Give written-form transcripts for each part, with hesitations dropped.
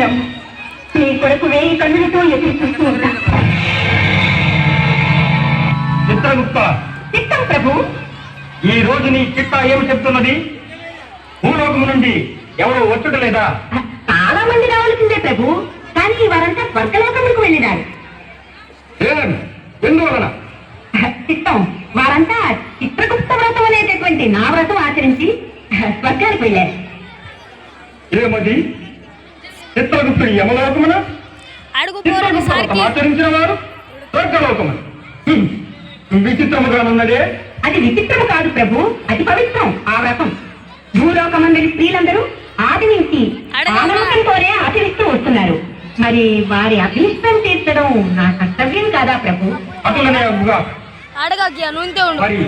చిత్తం నీ కొరకు వేయి కన్నులతో ఎదురు చూస్తూ ఉంటా. చిత్రగుప్త, చిత్తం ప్రభు. ఈ రోజు నీ చిత్త ఏమి చెప్తున్నది? భూలోకము నుండి ఎవరు వచ్చుట లేదా? చాలా మంది రావాల్సిందే ప్రభు, కానీ వారంతా స్వర్గలోకములకు వెళ్ళినారు. ఎందువలన? చిత్తం వారంతా చిత్రగుప్త వ్రతం అనేటటువంటి నా వ్రతం ఆచరించి స్వర్గానికి వెళ్ళారు. ఏమది? చిత్రగుప్తుడు యమలోకమున, చిత్రగుప్త వ్రతం ఆచరించిన వారు స్వర్గలోకమున. విచిత్రముగానున్నదే. అది విచిత్రము కాదు ప్రభు, అది పవిత్రం. ఆ వ్రతం భూలోకమందరి స్త్రీలందరూ ఆది నుంచి ఆలోకంతోనే ఆచరిస్తూ వస్తున్నారు. మరి వారి అభిష్టం తీర్చడం నా కర్తవ్యం కాదా ప్రభు? అటులనే మరి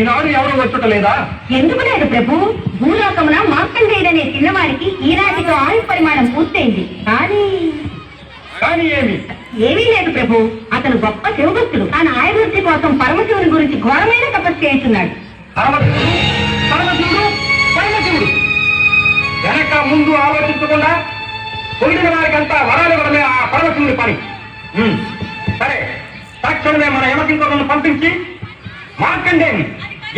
ఈనాడు ఎవరు వచ్చుట లేదా? ఎందుకు లేదు ప్రభు, భూలోకమున మార్కండేయుడనే చిన్నవారికి ఈనాటితో ఆయు పరిమాణం పూర్తయింది. కానీ ఏమీ లేదు ప్రభు, అతను గొప్ప శివభక్తుడు. తన ఆయుర్వృద్ధి కోసం పరమశివుని గురించి ఘోరమైన తపస్సు చేస్తున్నాడు. పరమశివుడు వెనక ముందు ఆలోచించకుండా పొందిన వారికి అంతా వరాలు ఇవ్వడమే ఆ పరమశివుడి పని. సరే, తక్షణమే మన యమకింకరులను పంపించి మార్కండేయుని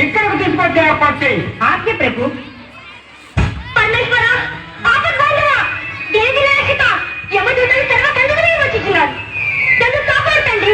ఇక్కడకు తీసుకొచ్చే ఏర్పాటు చేయి. ఆజ్ఞ ప్రభు. యమదూతలు సర్వ కందుకునే వచ్చిస్తున్నారు. నన్ను కాపాడుతండి.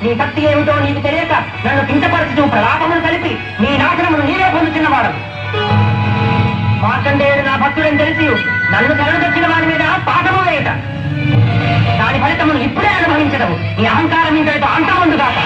నీ శక్తి ఏమిటో నీకు తెలియక నన్ను కించపరచుతూ ప్రలాపములు కలిపి నీ నాశనమును నీవే పొందుతున్నవాడు. మార్కండేయుడు నా భక్తుడని తెలిసి నన్ను తెరదొచ్చిన వారి మీద పాఠము వేయట. దాని ఫలితమును ఇప్పుడే అనుభవించడం నీ అహంకారం ఇంతటితో అంతమందు కాక.